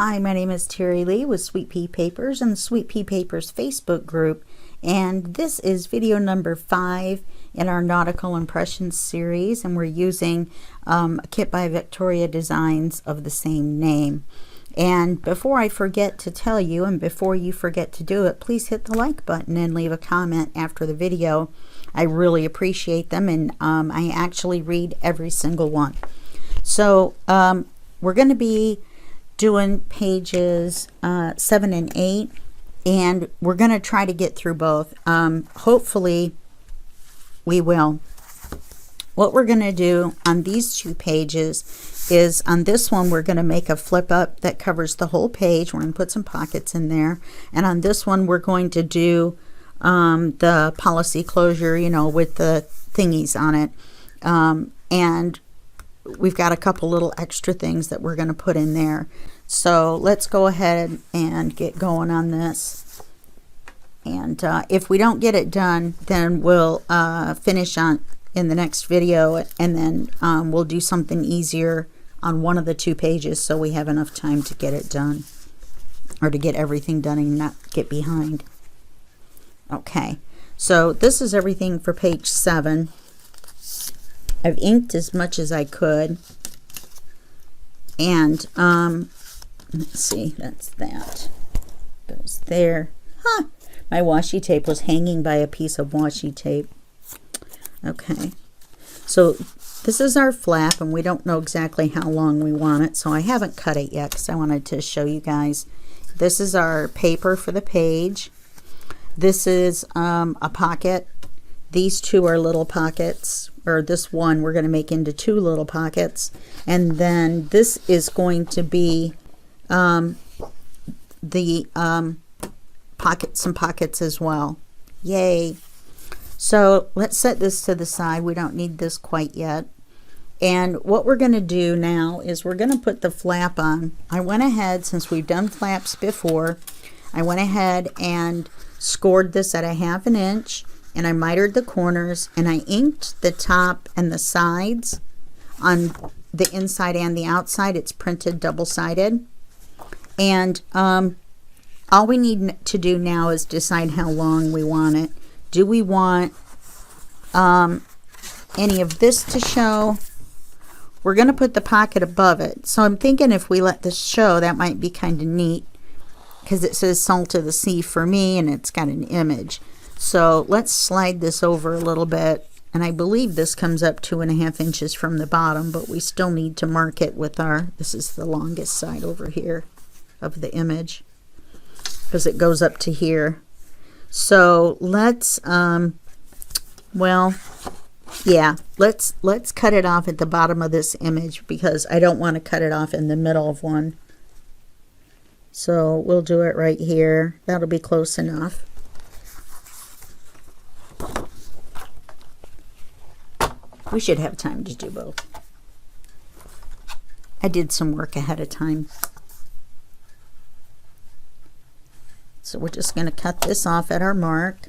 Hi, my name is Terry Lee with Sweet Pea Papers and the Sweet Pea Papers Facebook group, and this is video number 5 in our Nautical Impressions series, and we're using a kit by Victoria Designs of the same name. And before I forget to tell you, and before you forget to do it, please hit the like button and leave a comment after the video. I really appreciate them, and I actually read every single one. So we're going to be doing pages 7 and 8, and we're going to try to get through both. Hopefully we will. What we're going to do on these 2 pages is, on this one we're going to make a flip up that covers the whole page. We're going to put some pockets in there, and on this one we're going to do the policy closure, you know, with the thingies on it, and we've got a couple little extra things that we're going to put in there. So let's go ahead and get going on this. And if we don't get it done, then we'll finish on in the next video, and then we'll do something easier on one of the 2 pages so we have enough time to get it done, or to get everything done and not get behind. Okay, so this is everything for page 7. I've inked as much as I could, and let's see, that's that goes there. My washi tape was hanging by a piece of washi tape. Okay, so this is our flap, and we don't know exactly how long we want it, so I haven't cut it yet because I wanted to show you guys. This is our paper for the page. This is a pocket. These 2 are little pockets, or this one we're going to make into 2 little pockets, and then this is going to be the some pockets as well. Yay! So let's set this to the side. We don't need this quite yet. And what we're going to do now is we're going to put the flap on. I went ahead, since we've done flaps before, I went ahead and scored this at a 1/2 inch, and I mitered the corners, and I inked the top and the sides on the inside and the outside. It's printed double-sided, and all we need to do now is decide how long we want it. Do we want any of this to show? We're going to put the pocket above it, so I'm thinking if we let this show, that might be kind of neat, because it says Salt of the Sea for me, and it's got an image. So let's slide this over a little bit, and I believe this comes up 2.5 inches from the bottom, but we still need to mark it with our, this is the longest side over here of the image, because it goes up to here. So let's well, yeah, let's cut it off at the bottom of this image, because I don't want to cut it off in the middle of one. So we'll do it right here. That'll be close enough. We should have time to do both. I did some work ahead of time. So we're just going to cut this off at our mark.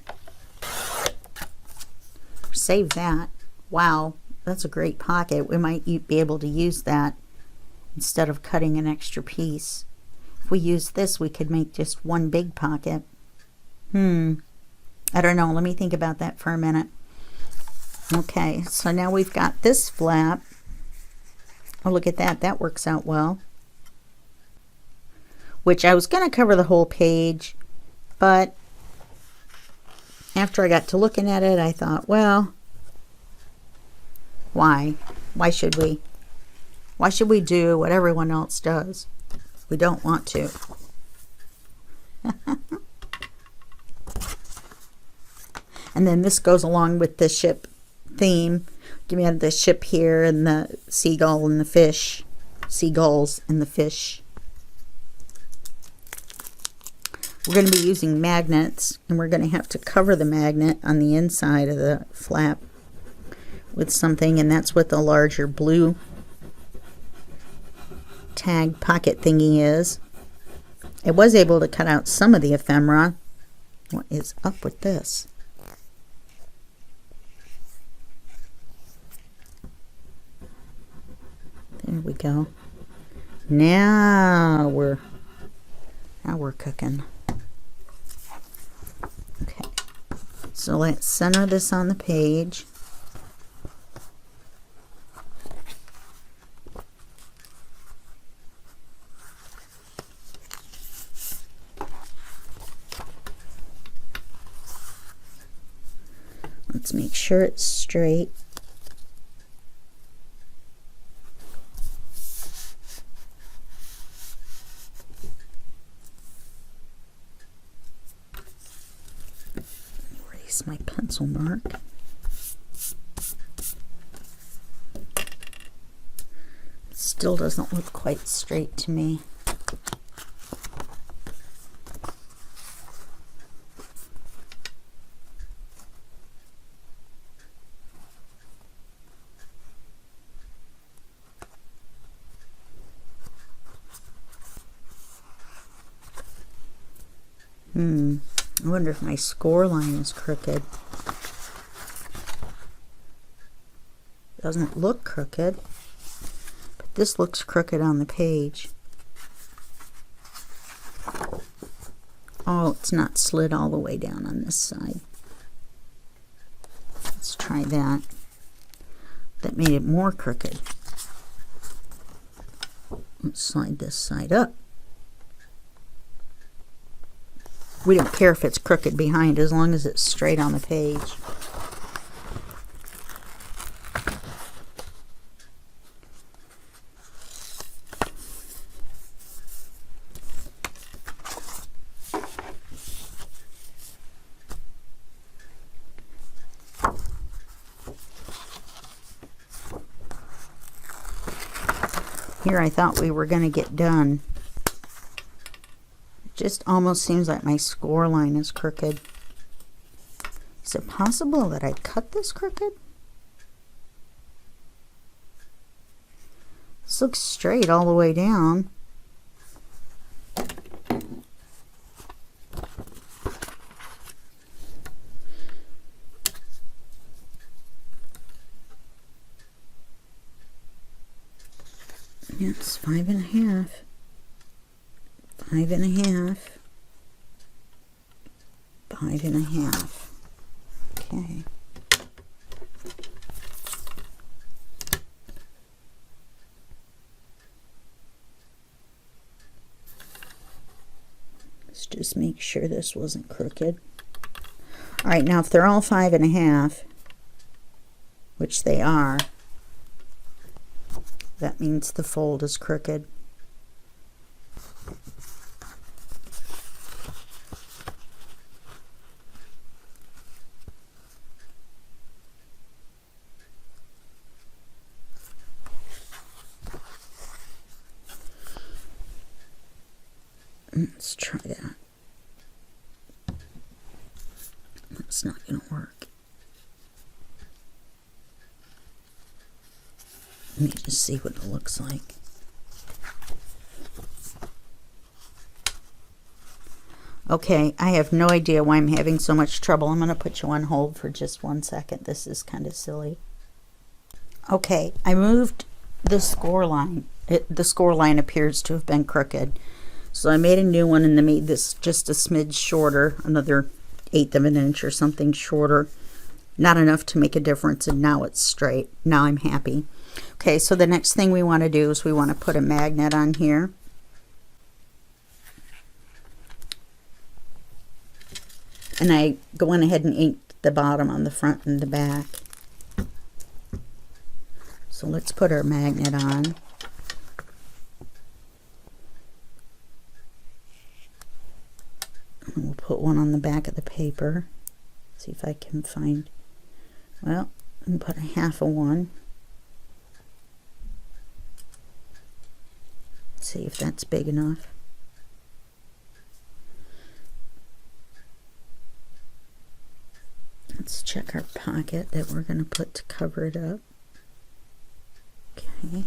Save that. Wow, that's a great pocket. We might be able to use that instead of cutting an extra piece. If we use this, we could make just one big pocket. I don't know. Let me think about that for a minute. Okay, so now we've got this flap. Oh, look at that. That works out well. Which I was going to cover the whole page, but after I got to looking at it, I thought, well, why? Why should we? Why should we do what everyone else does? We don't want to. And then this goes along with the ship theme. Give me the ship here, and the seagull and the fish. Seagulls and the fish. We're going to be using magnets, and we're going to have to cover the magnet on the inside of the flap with something, and that's what the larger blue tag pocket thingy is. I was able to cut out some of the ephemera. What is up with this? There we go. Now we're Now we're cooking. Okay, so let's center this on the page. Let's make sure it's straight. Erase my pencil mark. It still doesn't look quite straight to me. I wonder if my score line is crooked. Doesn't look crooked, but this looks crooked on the page. Oh, it's not slid all the way down on this side. Let's try that. That made it more crooked. Let's slide this side up. We don't care if it's crooked behind as long as it's straight on the page. Here I thought we were going to get done. Just almost seems like my score line is crooked. Is it possible that I cut this crooked? This looks straight all the way down. Yes, 5.5. 5.5. 5.5. Okay. Let's just make sure this wasn't crooked. All right, now if they're all 5.5, which they are, that means the fold is crooked. Let's try that. That's not going to work. Let me just see what it looks like. Okay, I have no idea why I'm having so much trouble. I'm going to put you on hold for just 1 second. This is kind of silly. Okay, I moved the score line. The score line appears to have been crooked. So I made a new one and I made this just a smidge shorter, another 1/8 of an inch or something shorter. Not enough to make a difference, and now it's straight. Now I'm happy. Okay, so the next thing we want to do is we want to put a magnet on here. And I go on ahead and inked the bottom on the front and the back. So let's put our magnet on. And we'll put one on the back of the paper. See if I can find, well, and put a 1/2 of one. See if that's big enough. Let's check our pocket that we're going to put to cover it up. Okay.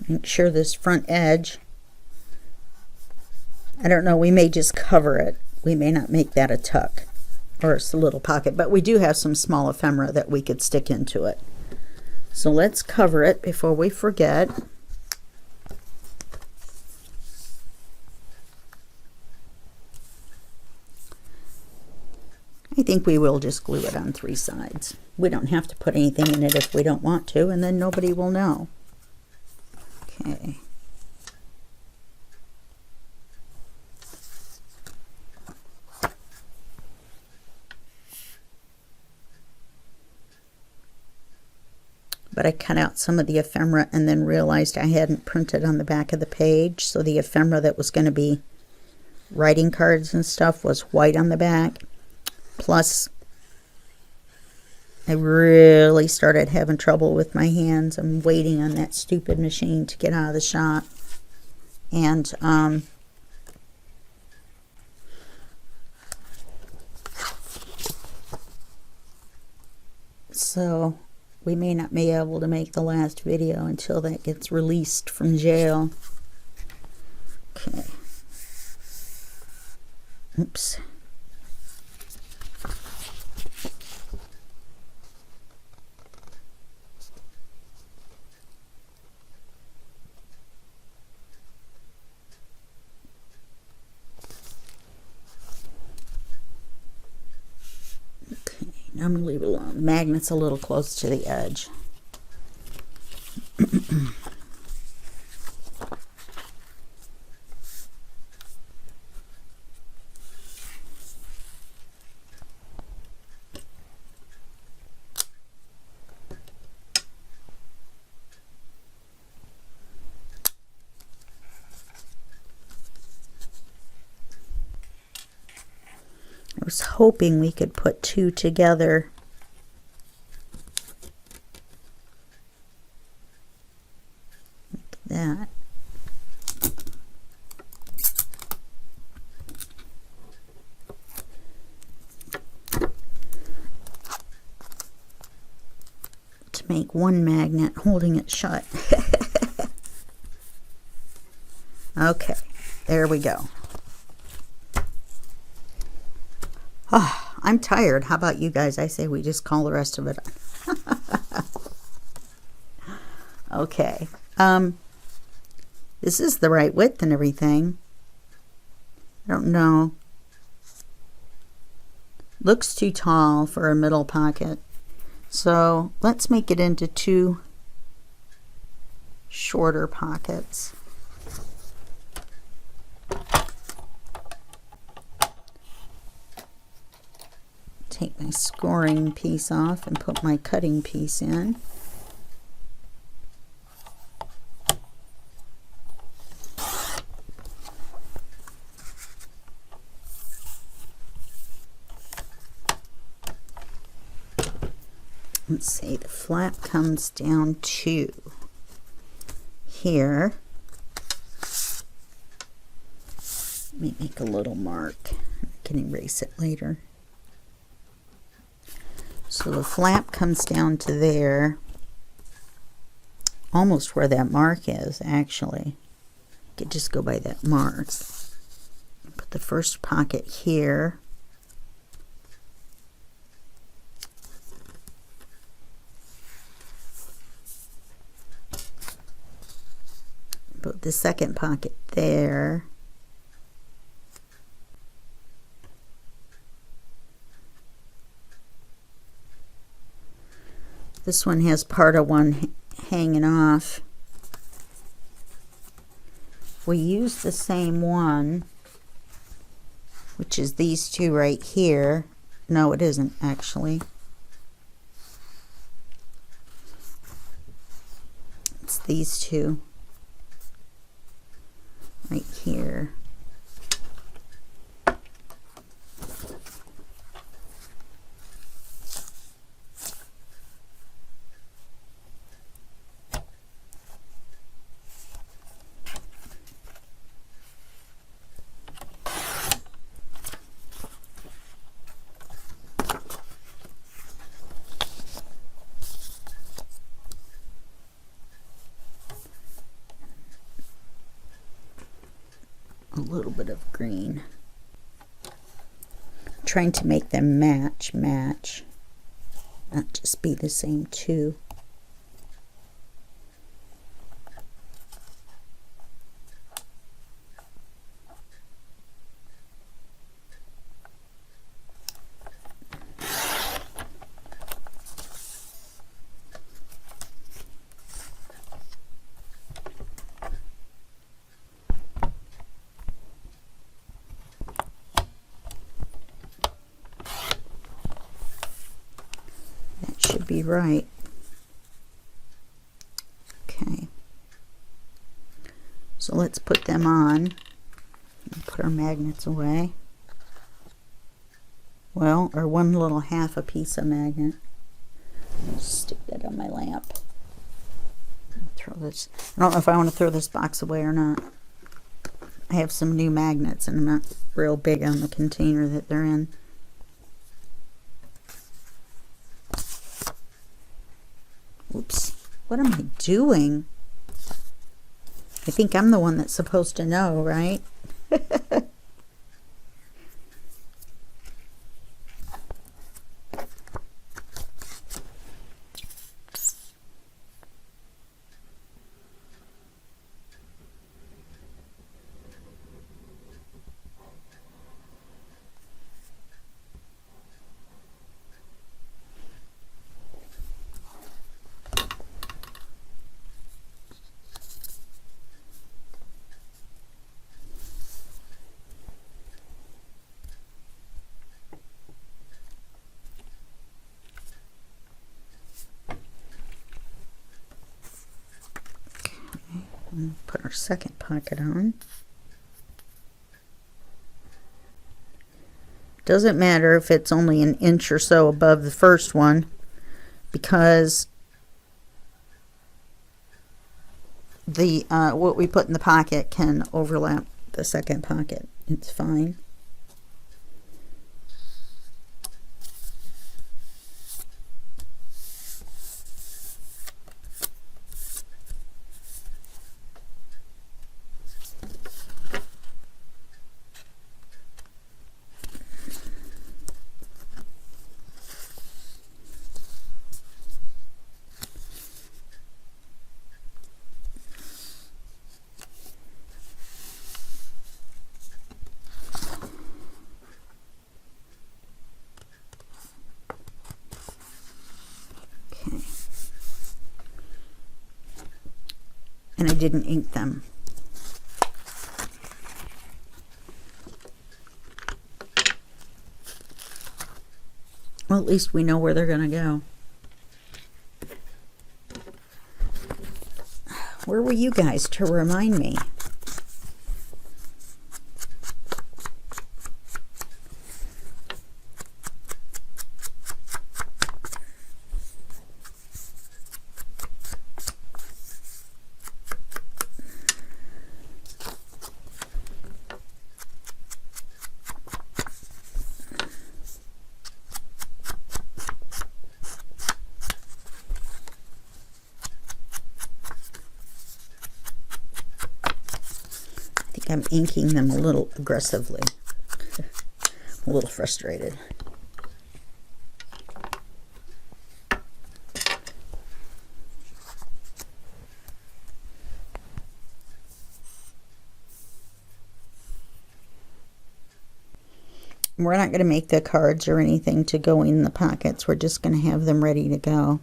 Make sure this front edge, I don't know, we may just cover it we may not make that a tuck or a little pocket, but we do have some small ephemera that we could stick into it. So let's cover it before we forget. I think we will just glue it on 3 sides. We don't have to put anything in it if we don't want to, and then nobody will know. Okay. But I cut out some of the ephemera and then realized I hadn't printed on the back of the page, so the ephemera that was going to be writing cards and stuff was white on the back. Plus, I really started having trouble with my hands. I'm waiting on that stupid machine to get out of the shop. And so we may not be able to make the last video until that gets released from jail. Okay. Oops. I'm going to leave it alone. The magnet's a little close to the edge. I was hoping we could put 2 together. Like that. To make one magnet holding it shut. Okay, there we go. Oh, I'm tired. How about you guys? I say we just call the rest of it on. Okay. This is the right width and everything. I don't know. Looks too tall for a middle pocket. So let's make it into 2 shorter pockets. Take my scoring piece off and put my cutting piece in. Let's see, the flap comes down to here. Let me make a little mark. I can erase it later. So the flap comes down to there, almost where that mark is, actually. You could just go by that mark. Put the first pocket here. Put the second pocket there. This one has part of one hanging off. We use the same one, which is these 2 right here. No, it isn't actually. It's these 2 right here. A little bit of green. trying to make them match, not just be the same two. Should be right. Okay, so let's put them on and put our magnets away. Well, or one little half a piece of magnet. Stick that on my lamp. Throw this. I don't know if I want to throw this box away or not. I have some new magnets and I'm not real big on the container that they're in. Oops, what am I doing? I think I'm the one that's supposed to know, right? Put our second pocket on. Doesn't matter if it's only an inch or so above the first one, because the what we put in the pocket can overlap the second pocket. It's fine. And I didn't ink them. Well, at least we know where they're going to go. Where were you guys to remind me? I'm inking them a little aggressively. I'm a little frustrated. We're not going to make the cards or anything to go in the pockets. We're just going to have them ready to go.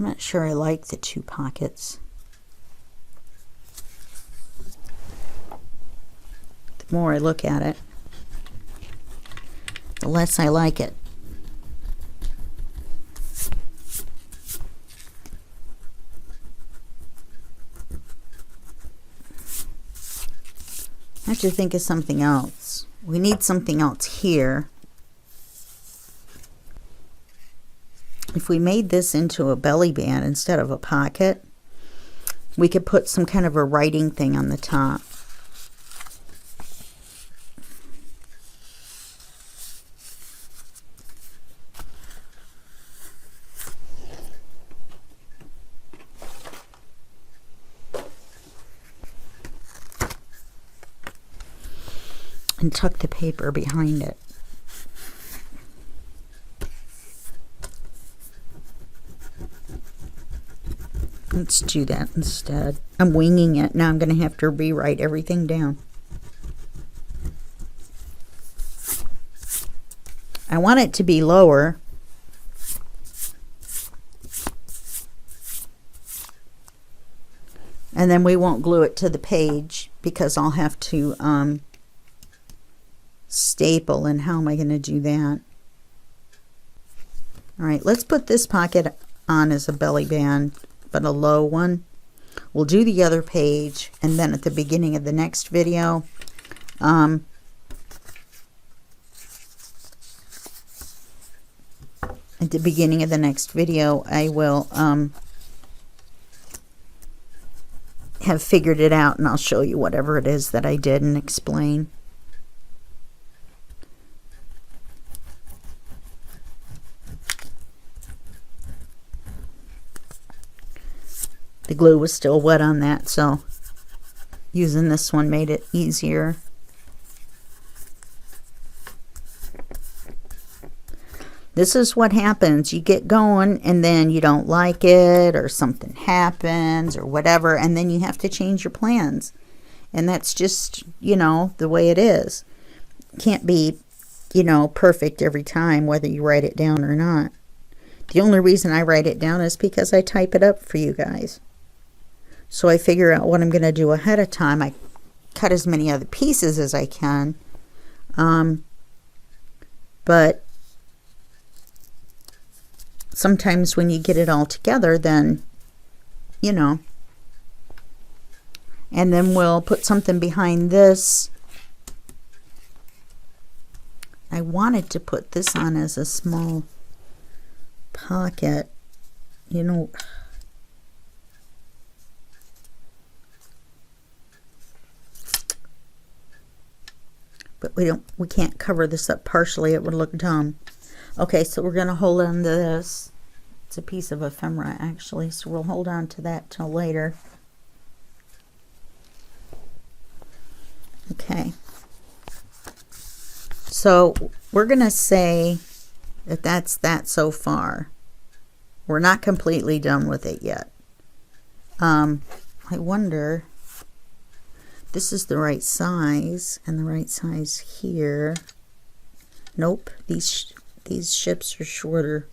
I'm not sure I like the two pockets. The more I look at it, the less I like it. I have to think of something else. We need something else here. if we made this into a belly band instead of a pocket, we could put some kind of a writing thing on the top. And tuck the paper behind it. Let's do that instead. I'm winging it. Now I'm going to have to rewrite everything down. I want it to be lower. And then we won't glue it to the page because I'll have to staple. And how am I going to do that? All right, let's put this pocket on as a belly band, but a low one. We'll do the other page, and then at the beginning of the next video, at the beginning of the next video, I will have figured it out, and I'll show you whatever it is that I did and explain. The glue was still wet on that, so using this one made it easier. This is what happens. You get going and then you don't like it, or something happens or whatever, and then you have to change your plans. And that's just, you know, the way it is. Can't be, you know, perfect every time, whether you write it down or not. The only reason I write it down is because I type it up for you guys. So I figure out what I'm going to do ahead of time. I cut as many other pieces as I can. But sometimes when you get it all together, then, you know. And then we'll put something behind this. I wanted to put this on as a small pocket. You know, but we can't cover this up partially. It would look dumb. Okay, so we're going to hold on to this. It's a piece of ephemera, actually, so we'll hold on to that till later. Okay. So we're going to say that that's that so far. We're not completely done with it yet. I wonder, this is the right size, and the right size here. Nope, these ships are shorter.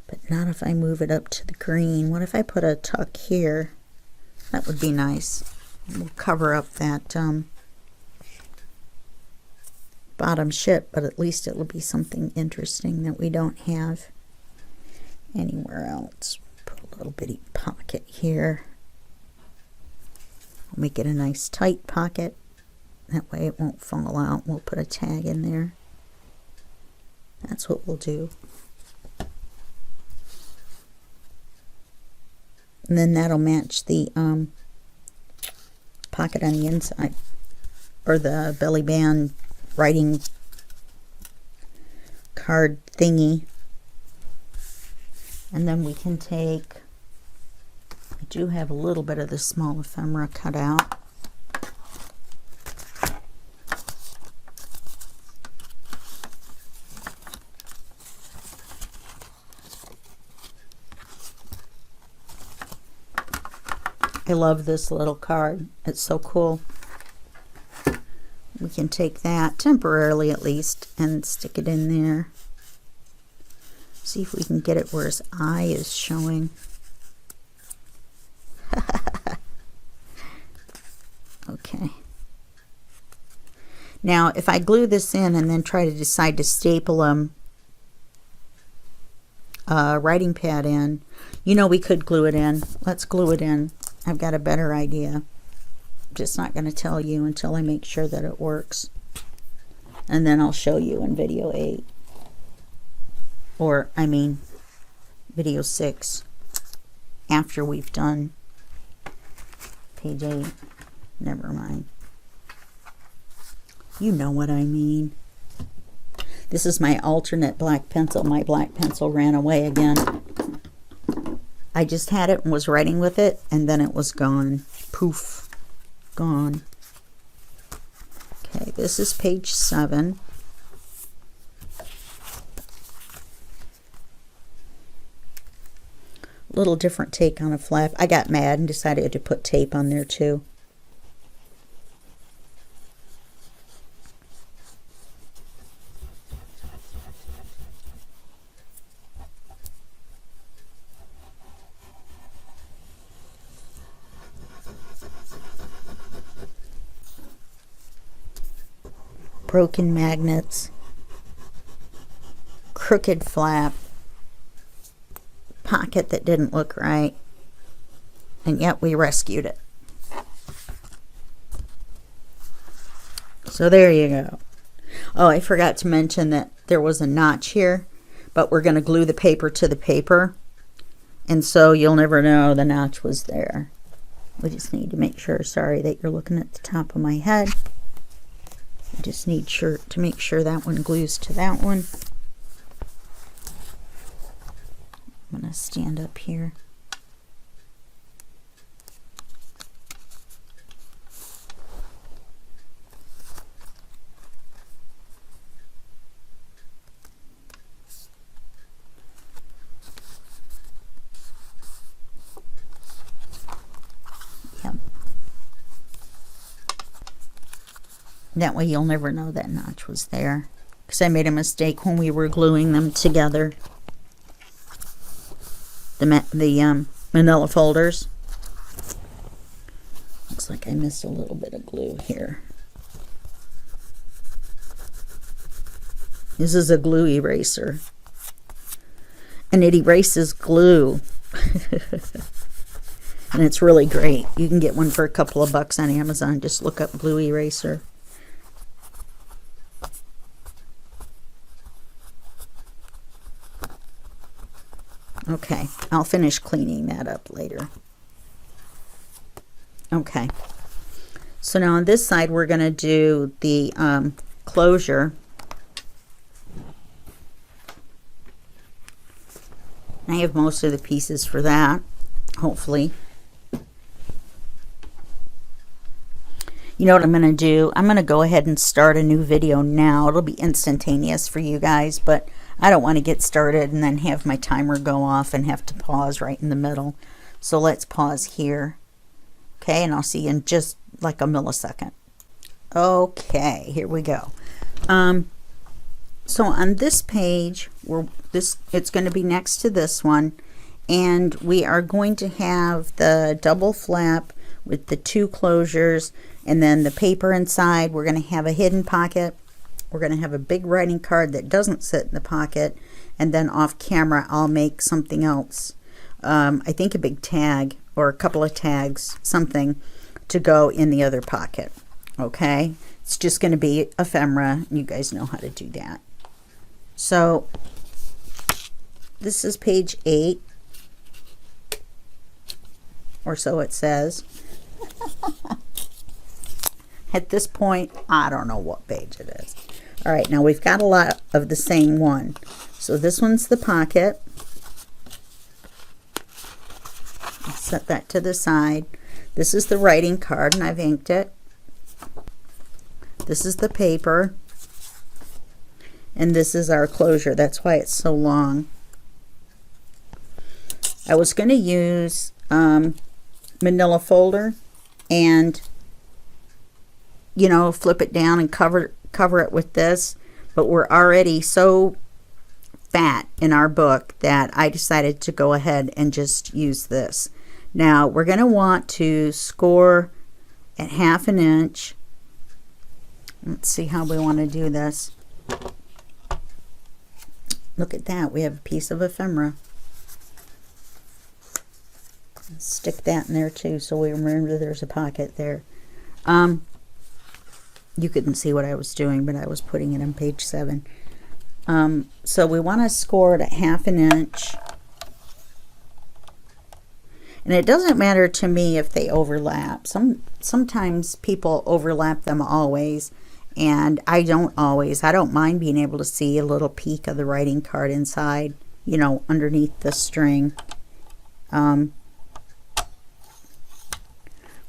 But not if I move it up to the green. What if I put a tuck here? That would be nice. We'll cover up that bottom ship, but at least it will be something interesting that we don't have anywhere else. Put a little bitty pocket here. We'll make it a nice tight pocket. That way it won't fall out. We'll put a tag in there. That's what we'll do. And then that'll match the pocket on the inside, or the belly band writing card thingy. And then we can take, I do have a little bit of the small ephemera cut out. I love this little card. It's so cool. We can take that, temporarily at least, and stick it in there. See if we can get it where his eye is showing. Okay. Now, if I glue this in and then try to decide to staple a writing pad in, you know, we could glue it in. Let's glue it in. I've got a better idea. just not going to tell you until I make sure that it works. And then I'll show you in video 8. Or, I mean, video 6. After we've done page 8. Never mind. You know what I mean. This is my alternate black pencil. My black pencil ran away again. I just had it and was writing with it, and then it was gone. Poof. Gone. Okay, this is page 7. Little different take on a flap. I got mad and decided to put tape on there too. Broken magnets, crooked flap, pocket that didn't look right, and yet we rescued it. So there you go. Oh, I forgot to mention that there was a notch here, but we're going to glue the paper to the paper, and so you'll never know the notch was there. We just need to make sure, sorry that you're looking at the top of my head. I just need to make sure that one glues to that one. I'm going to stand up here. Yep. That way you'll never know that notch was there, because I made a mistake when we were gluing them together. The manila folders. Looks like I missed a little bit of glue here. This is a glue eraser, and it erases glue. And it's really great. You can get one for a couple of bucks on Amazon. Just look up glue eraser. Okay, I'll finish cleaning that up later. Okay, so now on this side we're going to do the closure. I have most of the pieces for that, hopefully. You know what I'm going to do? I'm going to go ahead and start a new video now. It'll be instantaneous for you guys, but I don't want to get started and then have my timer go off and have to pause right in the middle. So let's pause here. Okay, and I'll see you in just like a millisecond. Okay, here we go. So on this page, it's going to be next to this one, and we are going to have the double flap with the 2 closures, and then the paper inside. We're going to have a hidden pocket. We're going to have a big writing card that doesn't sit in the pocket, and then off camera I'll make something else. I think a big tag or a couple of tags, something to go in the other pocket. Okay, it's just going to be ephemera. You guys know how to do that. So this is page 8, or so it says. At this point, I don't know what page it is. All right, now we've got a lot of the same one. So this one's the pocket. I'll set that to the side. This is the writing card, and I've inked it. This is the paper. And this is our closure. That's why it's so long. I was going to use manila folder and, you know, flip it down and cover it with this, but we're already so fat in our book that I decided to go ahead and just use this. Now we're going to want to score at 1/2 inch. Let's see how we want to do this. Look at that, we have a piece of ephemera. Stick that in there too, so we remember there's a pocket there. You couldn't see what I was doing, but I was putting it on page 7. So we want to score it at 1/2 inch. And it doesn't matter to me if they overlap. Sometimes people overlap them always, and I don't always. I don't mind being able to see a little peek of the writing card inside, you know, underneath the string.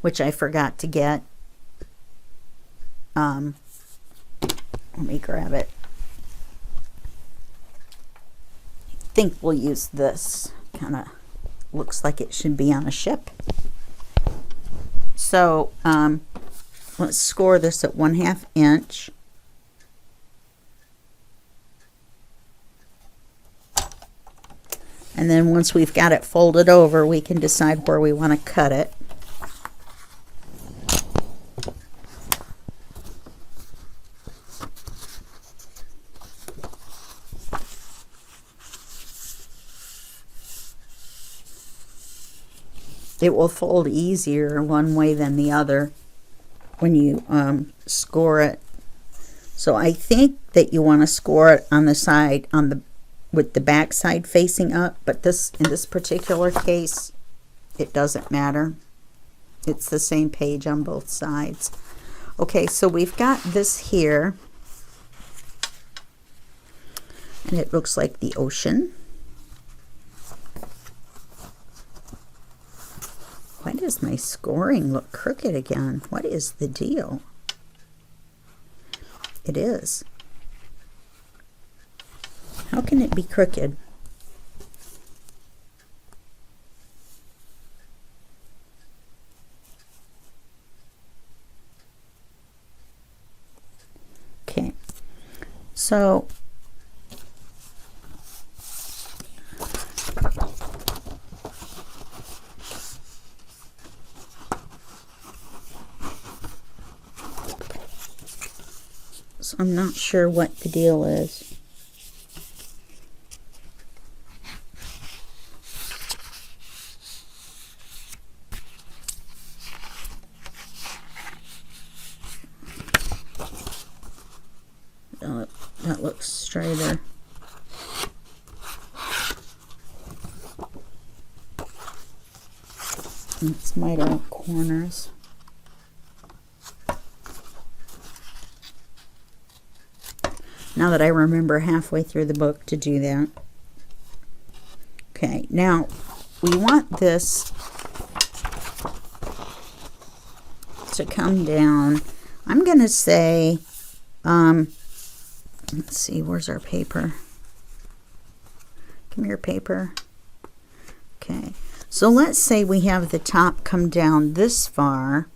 Which I forgot to get. Let me grab it. I think we'll use this. Kind of looks like it should be on a ship. So let's score this at 1/2 inch. And then once we've got it folded over, we can decide where we want to cut it. It will fold easier one way than the other when you score it. So I think that you want to score it on the side, with the back side facing up, but in this particular case, it doesn't matter. It's the same page on both sides. Okay, so we've got this here, and it looks like the ocean. Why does my scoring look crooked again? What is the deal? It is. How can it be crooked? Okay, so I'm not sure what the deal is. Oh, that looks straighter. It's my dark corners. Now that I remember halfway through the book to do that. Okay, now we want this to come down. I'm going to say, let's see, where's our paper? Come here, paper. Okay, so let's say we have the top come down this far.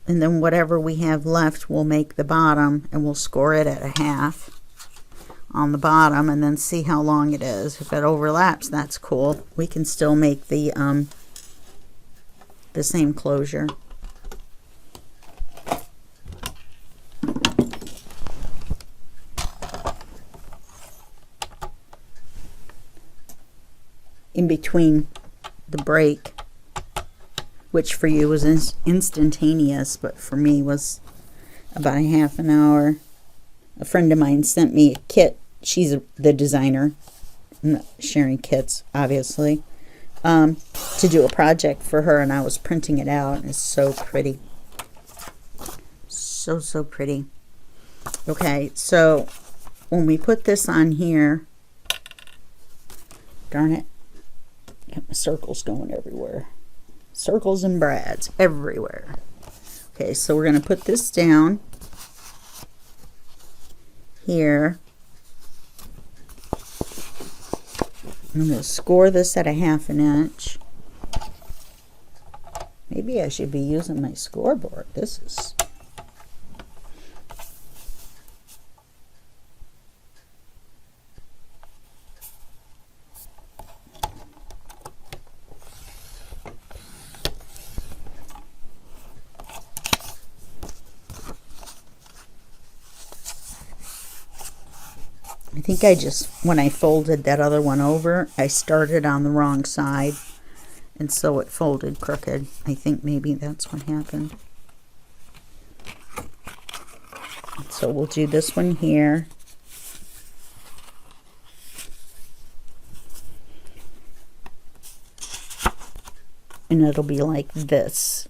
And then whatever we have left, we'll make the bottom, and we'll score it at 1/2 on the bottom, and then see how long it is. If it overlaps, that's cool. We can still make the same closure. In between the break, which for you was instantaneous, but for me was about a half an hour. A friend of mine sent me a kit. She's the designer. I'm not sharing kits, obviously, to do a project for her, and I was printing it out, and it's so pretty. So, so pretty. Okay, so when we put this on here, darn it, got my circles going everywhere. Circles and brads everywhere. Okay, so we're going to put this down here. I'm going to score this at a 1/2 inch. Maybe I should be using my scoreboard. This is... I think I just, when I folded that other one over, I started on the wrong side, and so it folded crooked. I think maybe that's what happened. So we'll do this one here. And it'll be like this.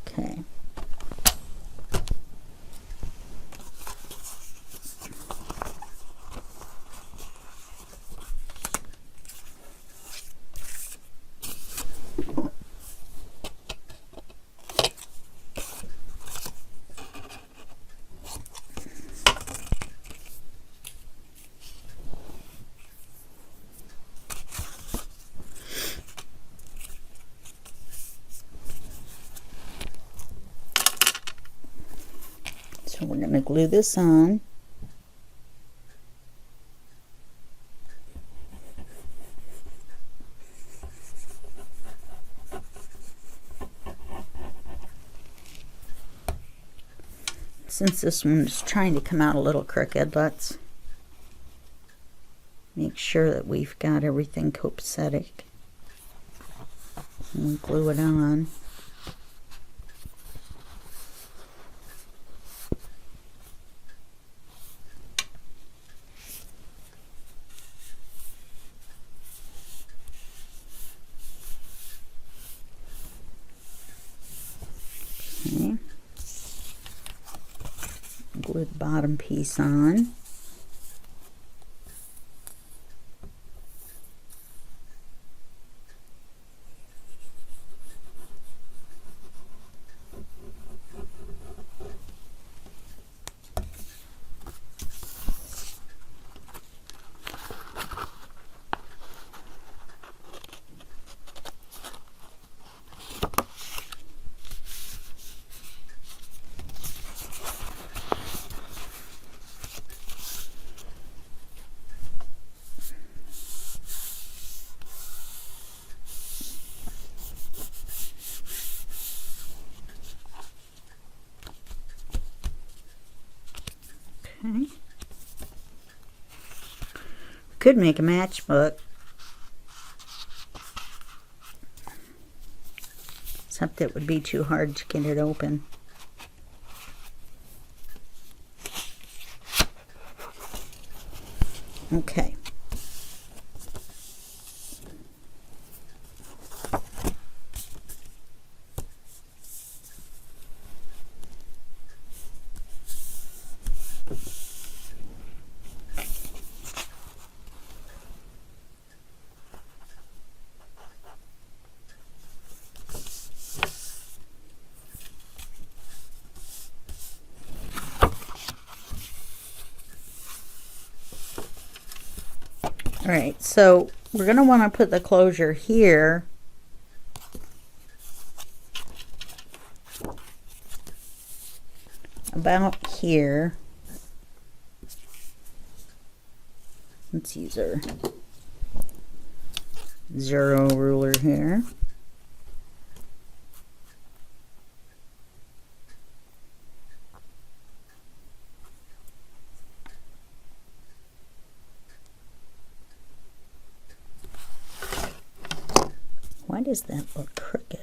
Okay. So we're going to glue this on. Since this one's trying to come out a little crooked, let's make sure that we've got everything copacetic. And we glue it on. Okay. Glue the bottom piece on. Okay. Could make a matchbook, except it would be too hard to get it open. Okay. All right, so we're going to want to put the closure here. About here. Let's use our 0 ruler here. Why does that look crooked?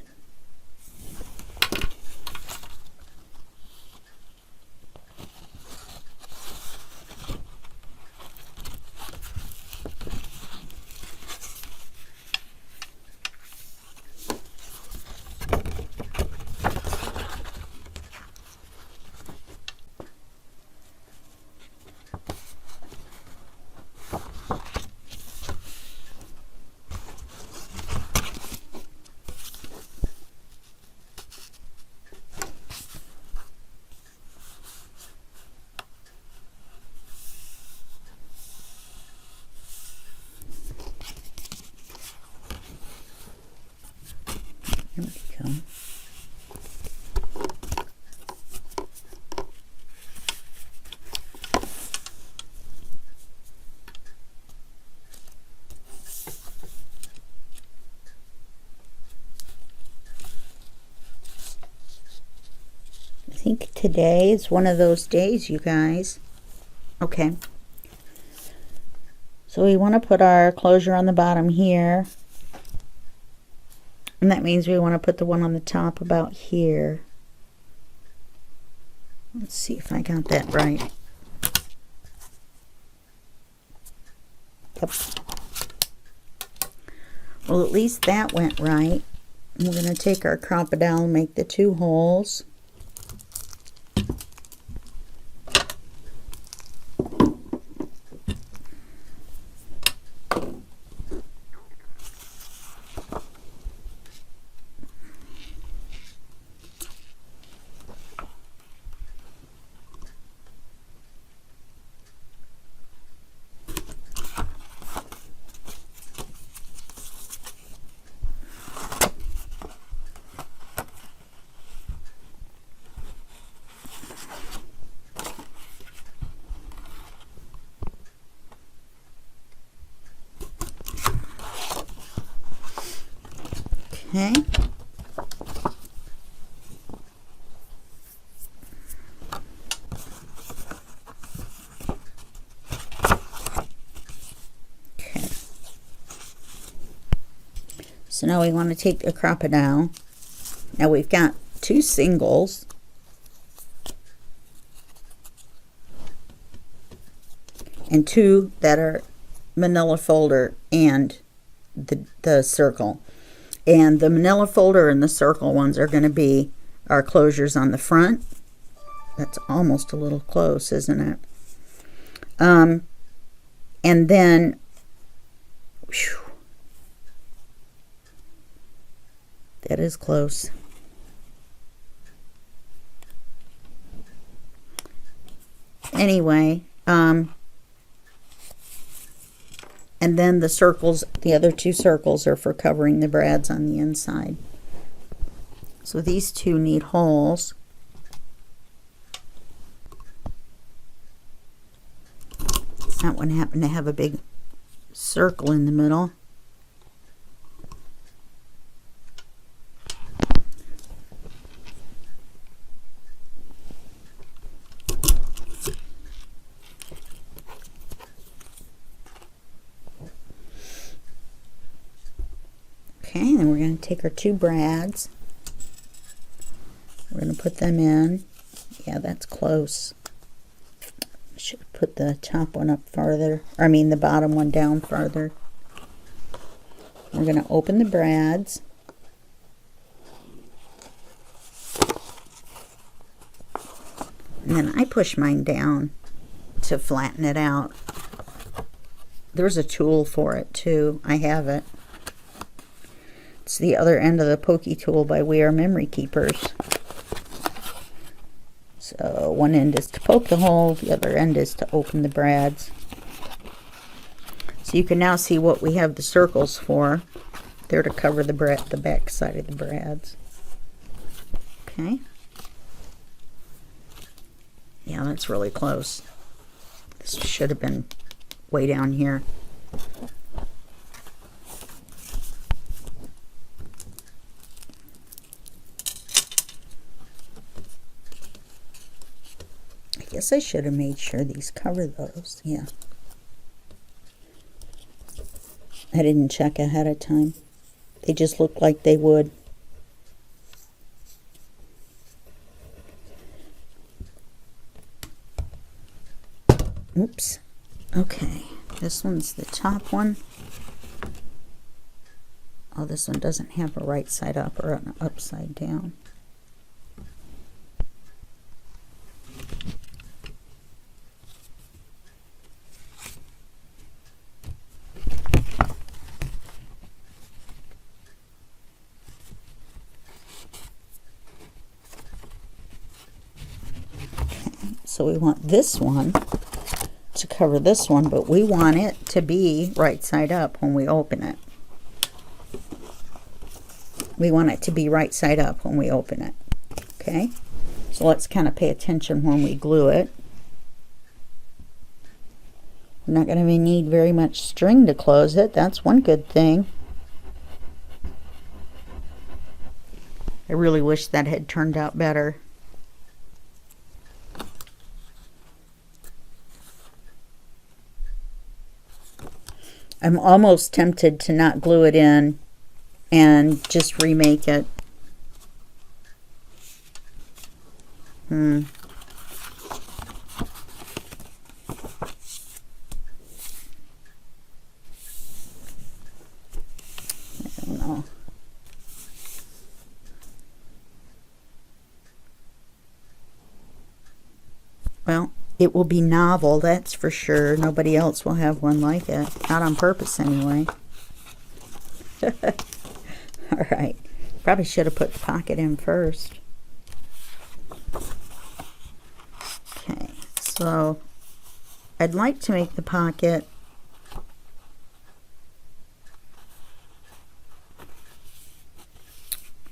There we go. think today is one of those days, you guys. Okay. So we want to put our closure on the bottom here. And that means we want to put the one on the top about here. Let's see if I got that right. Yep. Well, at least that went right. And we're going to take our crocodile and make the 2 holes. Okay. Okay. So now we want to take the crocodile. Now we've got 2 singles. And 2 that are manila folder and the circle. And the manila folder and the circle ones are going to be our closures on the front. That's almost a little close, isn't it? And then, whew, that is close. Anyway, and then the circles, the other 2 circles are for covering the brads on the inside. So these 2 need holes. That one happened to have a big circle in the middle. Okay, then we're going to take our 2 brads. We're going to put them in. Yeah, that's close. I should have put the top one up farther. Or I mean the bottom one down farther. We're going to open the brads. And then I push mine down to flatten it out. There's a tool for it too. I have it. It's the other end of the pokey tool by We Are Memory Keepers. So one end is to poke the hole, the other end is to open the brads. So you can now see what we have the circles for. They're to cover the back side of the brads. Okay. Yeah, that's really close. This should have been way down here. I guess I should have made sure these cover those. Yeah. I didn't check ahead of time. They just looked like they would. Oops. Okay. This one's the top one. Oh, this one doesn't have a right side up or an upside down. So we want this one to cover this one, but we want it to be right side up when we open it. We want it to be right side up when we open it. Okay? So let's kind of pay attention when we glue it. We're not going to need very much string to close it. That's one good thing. I really wish that had turned out better. I'm almost tempted to not glue it in and just remake it. I don't know. Well, it will be novel, that's for sure. Nobody else will have one like it. Not on purpose, anyway. Alright. Probably should have put the pocket in first. Okay, so I'd like to make the pocket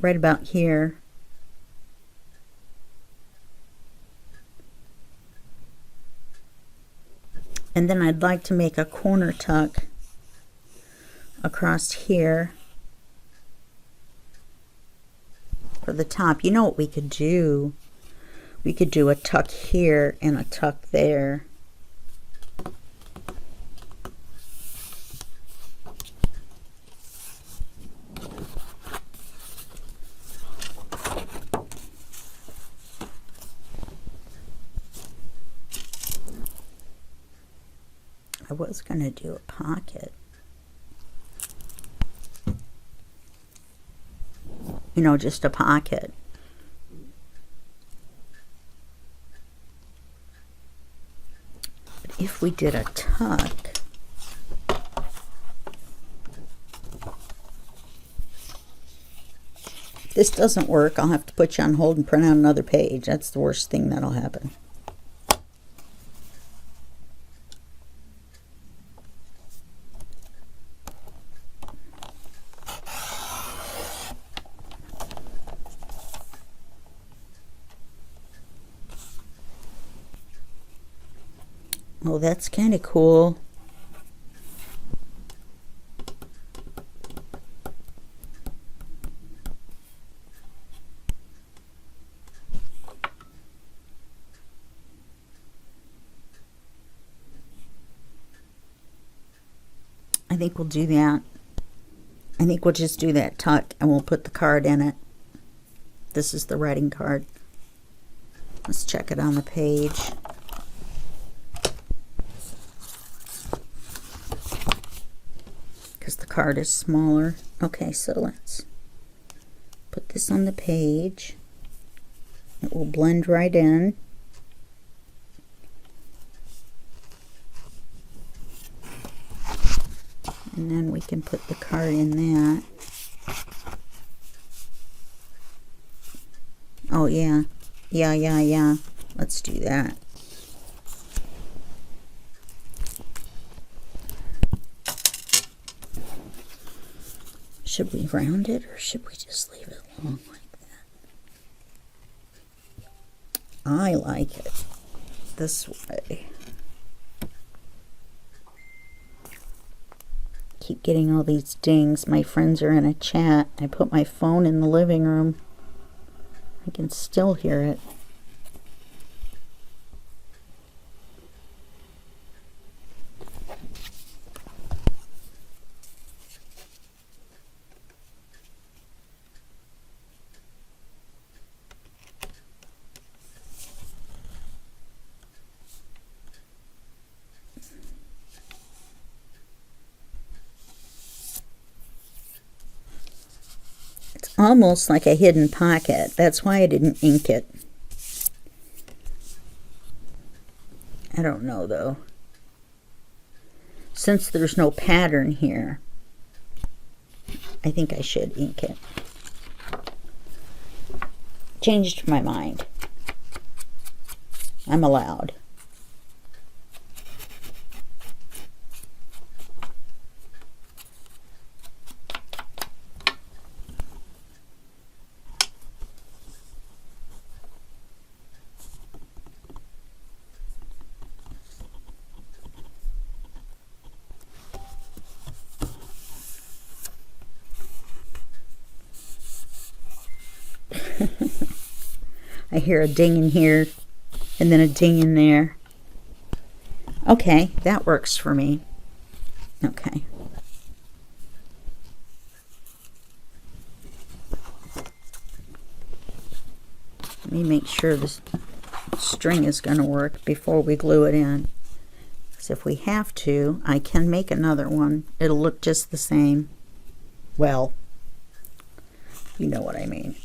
right about here. And then I'd like to make a corner tuck across here for the top. You know what we could do? We could do a tuck here and a tuck there. I was going to do a pocket. You know, just a pocket. But if we did a tuck, if this doesn't work, I'll have to put you on hold and print out another page. That's the worst thing that'll happen. Oh, that's kind of cool. I think we'll do that. I think we'll just do that tuck and we'll put the card in it. This is the writing card. Let's check it on the page. Because the card is smaller. Okay, so let's put this on the page. It will blend right in. And then we can put the card in that. Oh, yeah. Yeah. Let's do that. Should we round it or should we just leave it long like that? I like it this way. Keep getting all these dings. My friends are in a chat. I put my phone in the living room. I can still hear it. Almost like a hidden pocket. That's why I didn't ink it. I don't know though. Since there's no pattern here, I think I should ink it. Changed my mind. I'm allowed. I hear a ding in here and then a ding in there. Okay, that works for me. Okay, Let me make sure this string is going to work before we glue it in. Because if we have to, I can make another one. It'll look just the same. Well, you know what I mean.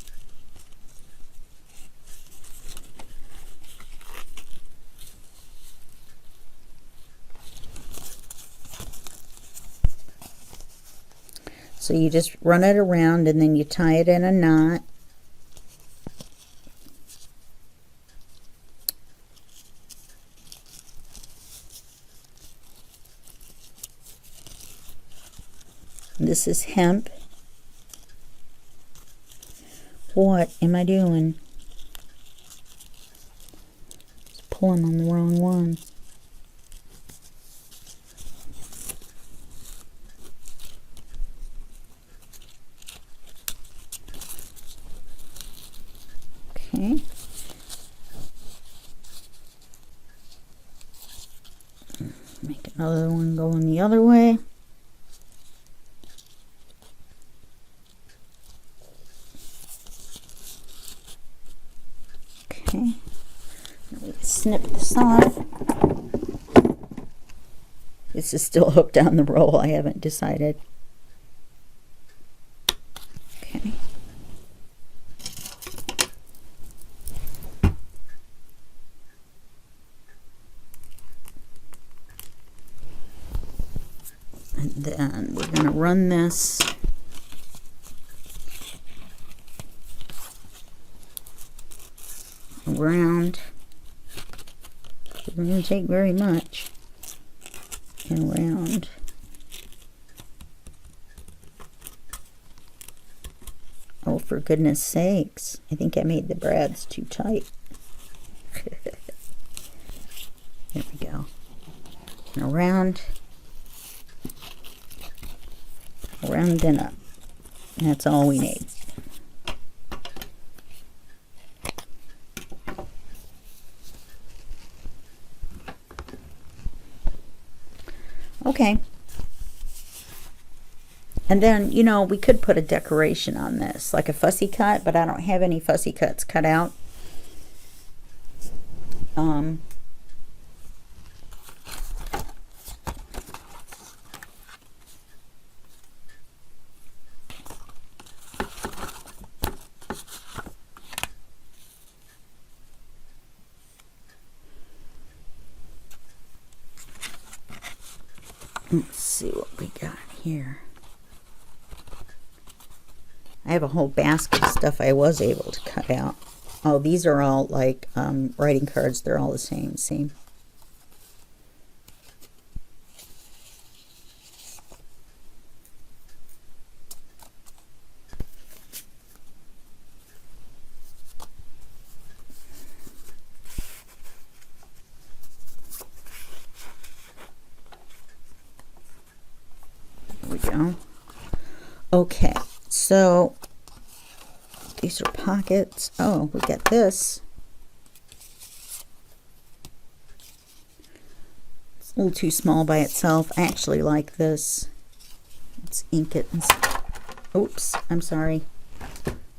So you just run it around and then you tie it in a knot. This is hemp. What am I doing? Just pulling on the wrong one. Okay. Make another one going the other way. Okay. Snip this off. This is still hooked on the roll. I haven't decided. Okay. And then we're going to run this around. It doesn't take very much. And around. Oh, for goodness sakes. I think I made the brads too tight. There we go. And around. Around and up. That's all we need. Okay. And then, you know, we could put a decoration on this, like a fussy cut, but I don't have any fussy cuts cut out. Let's see what we got here. I have a whole basket of stuff I was able to cut out. Oh, these are all like writing cards. They're all the same. See? There we go. Okay. So these are pockets. Oh, we got this. It's a little too small by itself. I actually like this. Let's ink it and see. Oops, I'm sorry.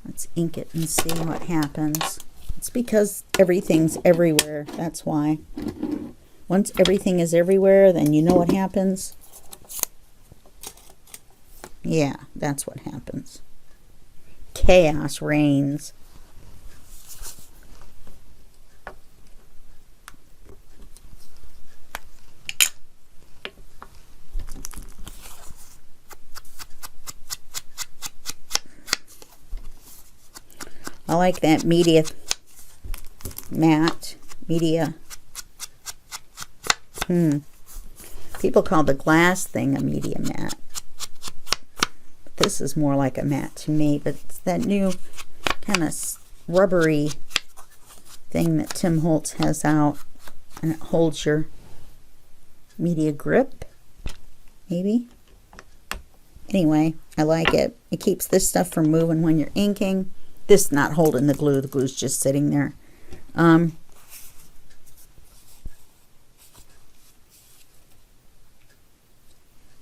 Let's ink it and see what happens. It's because everything's everywhere. That's why. Once everything is everywhere, then you know what happens. Yeah, that's what happens. Chaos reigns. I like that media matte. Media. People call the glass thing a media matte. This is more like a matte to me, but it's that new kind of rubbery thing that Tim Holtz has out, and it holds your media grip, maybe. Anyway, I like it. It keeps this stuff from moving when you're inking. This is not holding the glue. The glue's just sitting there.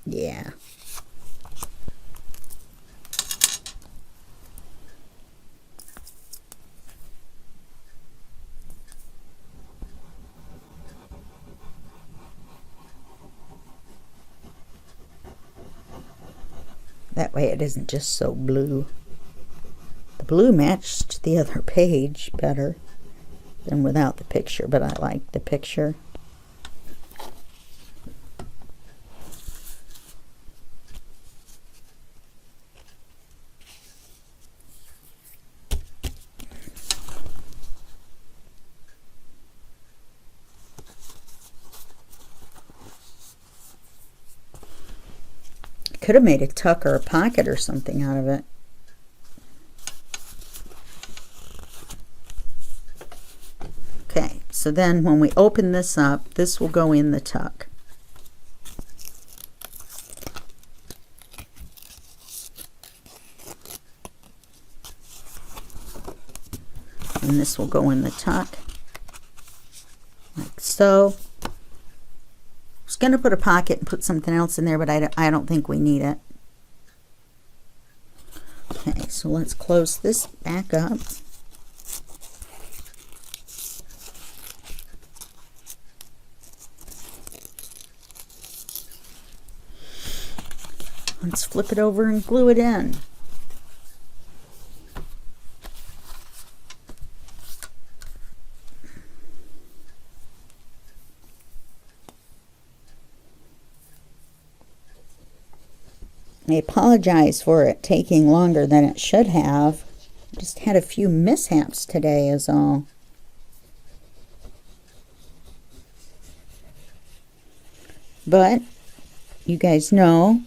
Yeah. That way it isn't just so blue. The blue matched the other page better than without the picture, but I like the picture. Could have made a tuck or a pocket or something out of it. Okay, so then when we open this up, this will go in the tuck. And this will go in the tuck, like so. I was going to put a pocket and put something else in there, but I don't think we need it. Okay, so let's close this back up. Let's flip it over and glue it in. I apologize for it taking longer than it should have. Just had a few mishaps today is all. But you guys know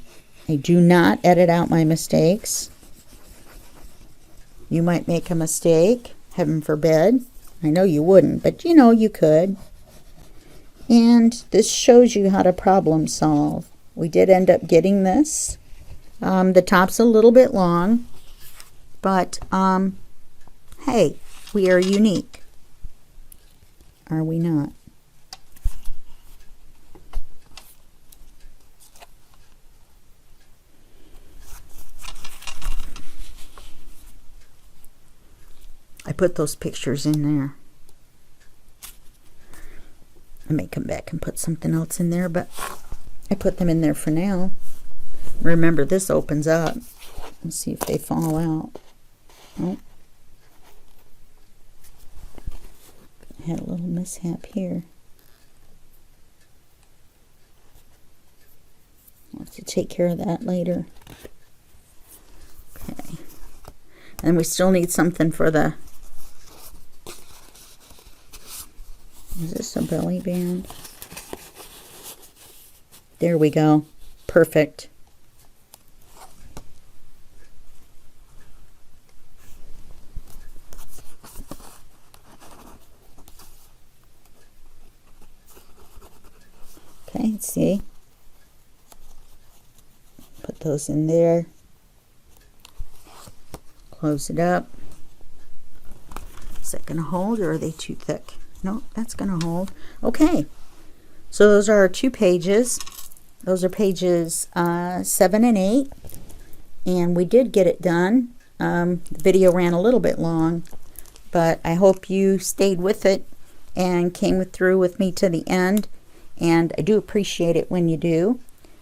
I do not edit out my mistakes. You might make a mistake, heaven forbid. I know you wouldn't, but you know you could. And this shows you how to problem solve. We did end up getting this. The top's a little bit long, but hey, we are unique. Are we not? I put those pictures in there. I may come back and put something else in there, but I put them in there for now. Remember, this opens up. Let's see if they fall out. Oh. I had a little mishap here. I'll have to take care of that later. Okay. And we still need something for the... Is this a belly band? There we go. Perfect. Okay, let's see. Put those in there. Close it up. Is that going to hold, or are they too thick? No, that's going to hold. Okay, so those are our 2 pages. Those are pages 7 and 8. And we did get it done. The video ran a little bit long, but I hope you stayed with it and came through with me to the end. And I do appreciate it when you do.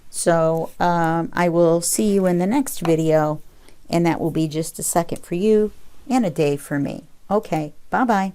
So I will see you in the next video, and that will be just a second for you and a day for me. Okay, bye-bye.